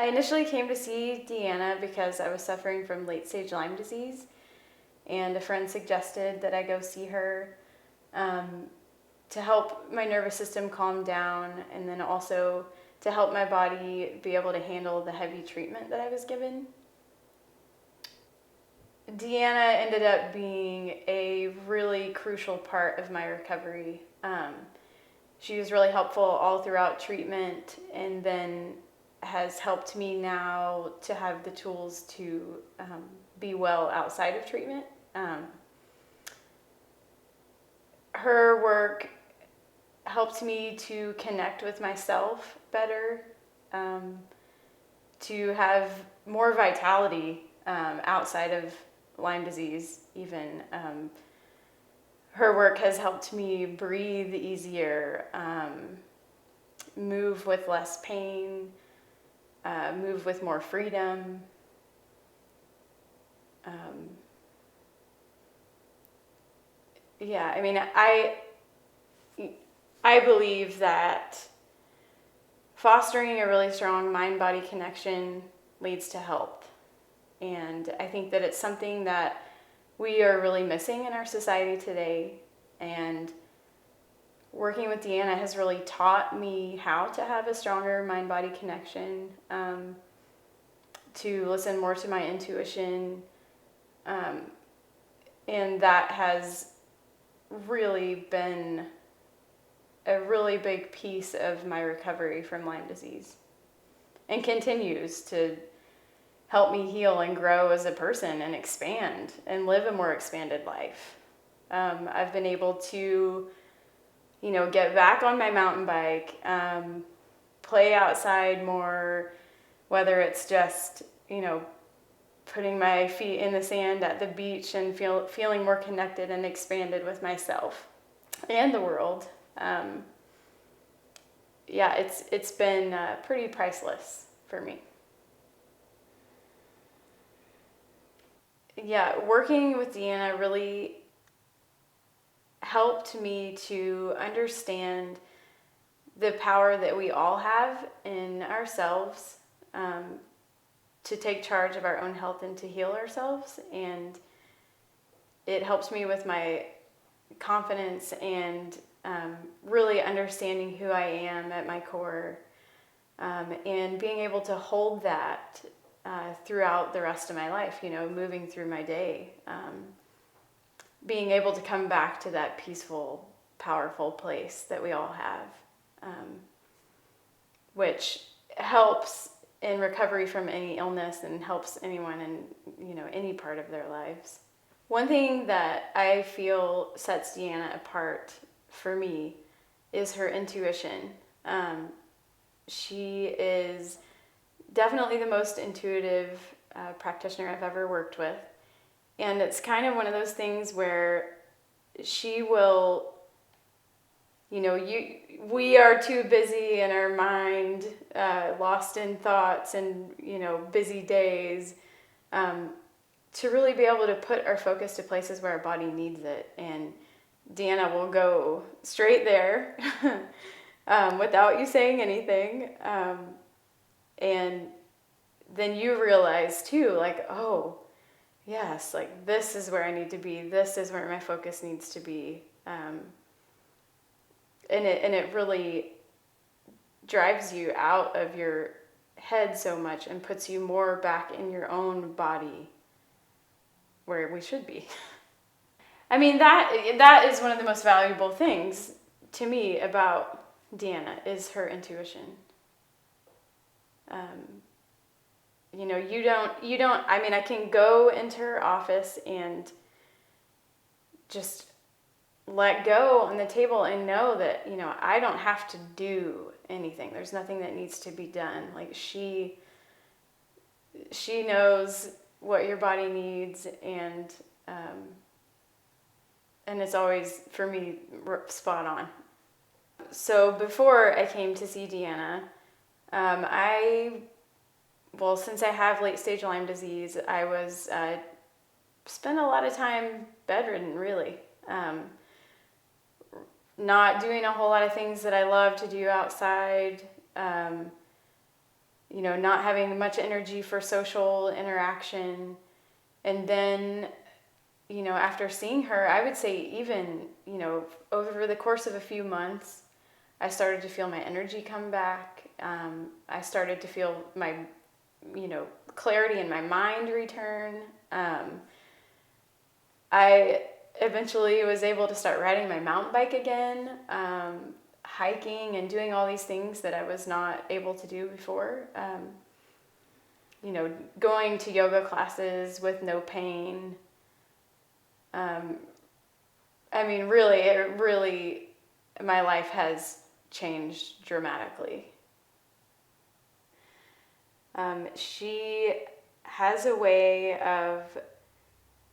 I initially came to see Deanna because I was suffering from late-stage Lyme disease, and a friend suggested that I go see her um, to help my nervous system calm down, and then also to help my body be able to handle the heavy treatment that I was given. Deanna ended up being a really crucial part of my recovery. She was really helpful all throughout treatment, and then has helped me now to have the tools to be well outside of treatment. Her work helped me to connect with myself better, to have more vitality outside of Lyme disease, even. Her work has helped me breathe easier, move with less pain, move with more freedom. Yeah, I mean, I believe that fostering a really strong mind-body connection leads to health. And I think that it's something that we are really missing in our society today. And working with Deanna has really taught me how to have a stronger mind-body connection, to listen more to my intuition. And that has really been a really big piece of my recovery from Lyme disease, and continues to help me heal and grow as a person and expand and live a more expanded life. I've been able to, get back on my mountain bike, play outside more, whether it's just, putting my feet in the sand at the beach and feeling more connected and expanded with myself and the world. It's been pretty priceless for me. Yeah, working with Deanna really helped me to understand the power that we all have in ourselves, to take charge of our own health and to heal ourselves. And it helps me with my confidence and really understanding who I am at my core, and being able to hold that throughout the rest of my life, moving through my day, being able to come back to that peaceful, powerful place that we all have, which helps in recovery from any illness and helps anyone in, any part of their lives. One thing that I feel sets Deanna apart for me is her intuition. She is definitely the most intuitive practitioner I've ever worked with. And it's kind of one of those things where she will, we are too busy in our mind, lost in thoughts and, busy days, to really be able to put our focus to places where our body needs it. And Deanna will go straight there without you saying anything. And then you realize too, like, oh, yes, like this is where I need to be. This is where my focus needs to be. And it really drives you out of your head so much and puts you more back in your own body where we should be. I mean, that is one of the most valuable things to me about Deanna is her intuition. I can go into her office and just let go on the table and know that, I don't have to do anything. There's nothing that needs to be done. Like she knows what your body needs, and it's always, for me, spot on. So before I came to see Deanna, since I have late-stage Lyme disease, I was spent a lot of time bedridden, really. Not doing a whole lot of things that I love to do outside. not having much energy for social interaction. And then, after seeing her, I would say even, over the course of a few months, I started to feel my energy come back. I started to feel my, clarity in my mind return. I eventually was able to start riding my mountain bike again, hiking and doing all these things that I was not able to do before. Going to yoga classes with no pain. Really, my life has changed dramatically. She has a way of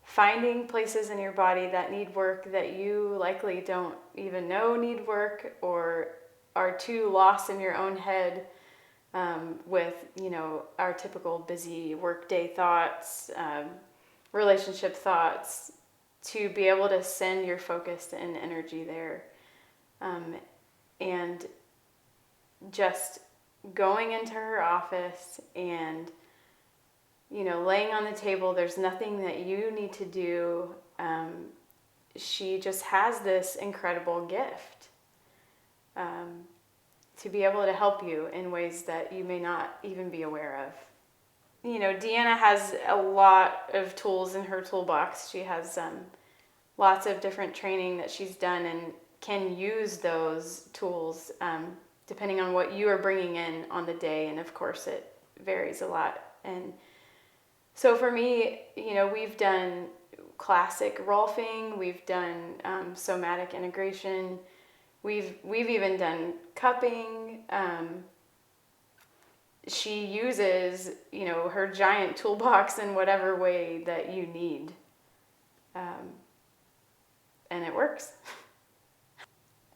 finding places in your body that need work that you likely don't even know need work, or are too lost in your own head with, our typical busy workday thoughts, relationship thoughts, to be able to send your focus and energy there. And just going into her office and, laying on the table, there's nothing that you need to do. She just has this incredible gift to be able to help you in ways that you may not even be aware of. Deanna has a lot of tools in her toolbox. She has lots of different training that she's done and can use those tools depending on what you are bringing in on the day. And of course, it varies a lot. And so for me, we've done classic rolfing, we've done somatic integration, we've even done cupping. She uses, her giant toolbox in whatever way that you need. And it works.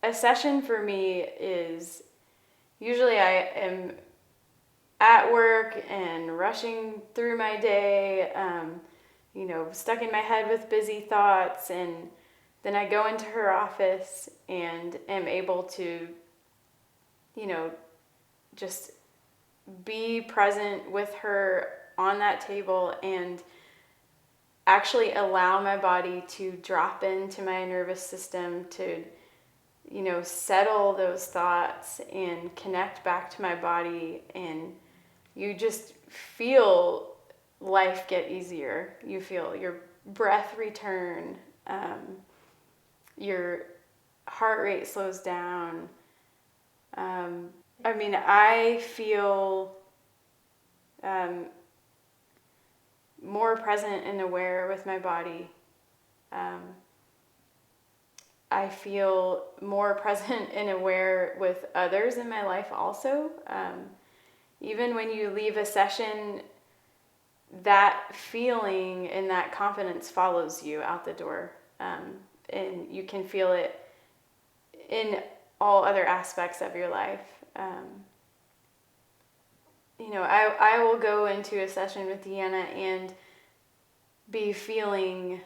A session for me is usually I am at work and rushing through my day, stuck in my head with busy thoughts, and then I go into her office and am able to, just be present with her on that table and actually allow my body to drop into my nervous system, to settle those thoughts and connect back to my body, and you just feel life get easier. You feel your breath return, your heart rate slows down. I feel more present and aware with my body. I feel more present and aware with others in my life also. Even when you leave a session, that feeling and that confidence follows you out the door. And you can feel it in all other aspects of your life. I will go into a session with Deanna and be feeling,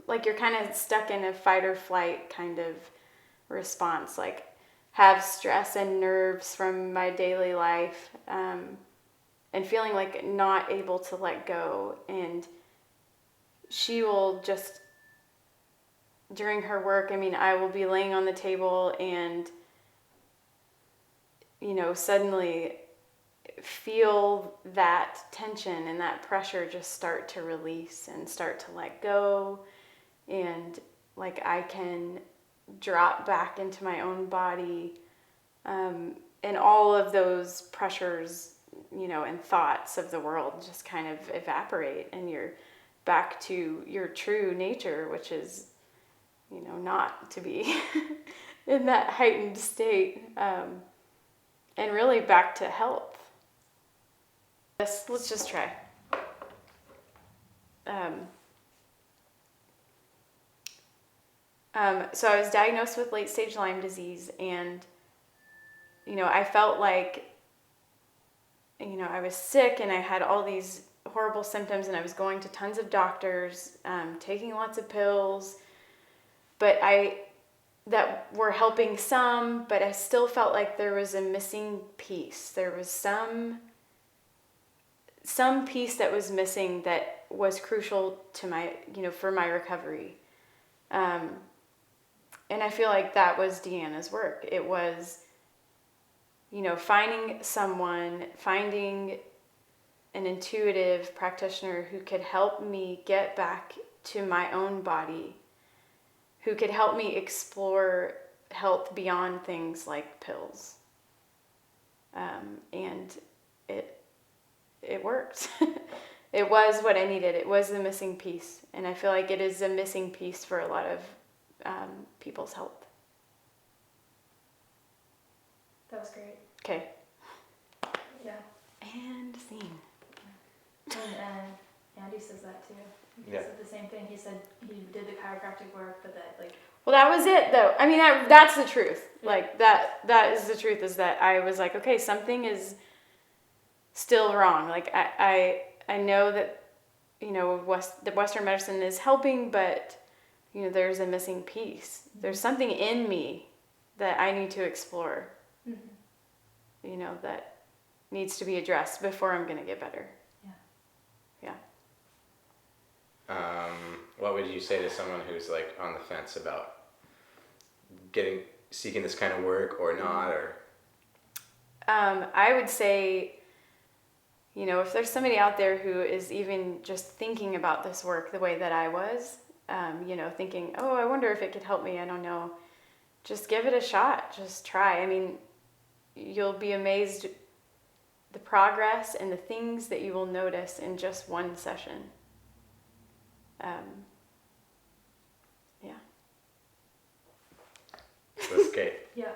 like you're kind of stuck in a fight or flight kind of response, like have stress and nerves from my daily life, and feeling like not able to let go. And she will just, during her work, I will be laying on the table and, suddenly feel that tension and that pressure just start to release and start to let go. And like I can drop back into my own body, and all of those pressures, and thoughts of the world just kind of evaporate, and you're back to your true nature, which is, not to be in that heightened state, and really back to health. Let's just try. So I was diagnosed with late-stage Lyme disease, and, I felt like, I was sick and I had all these horrible symptoms, and I was going to tons of doctors, taking lots of pills, but I that were helping some, but I still felt like there was a missing piece. There was some piece that was missing that was crucial to my, for my recovery. And I feel like that was Deanna's work. It was, finding an intuitive practitioner who could help me get back to my own body, who could help me explore health beyond things like pills. And it worked. It was what I needed. It was the missing piece. And I feel like it is a missing piece for a lot of people's health. That was great. Okay. Yeah. And scene. And Andy says that too. He said the same thing. He said he did the chiropractic work, but that Well, that was it though. I mean, that's the truth. Like that is the truth, is that I was like, okay, something is still wrong. Like I know that, the Western medicine is helping, but there's a missing piece. Mm-hmm. There's something in me that I need to explore. Mm-hmm. That needs to be addressed before I'm going to get better. What would you say to someone who's like on the fence about seeking this kind of work or not? Or I would say, if there's somebody out there who is even just thinking about this work the way that I was, thinking, oh, I wonder if it could help me, I don't know, just give it a shot. Just try. I mean, you'll be amazed the progress and the things that you will notice in just one session. That's great. Yeah.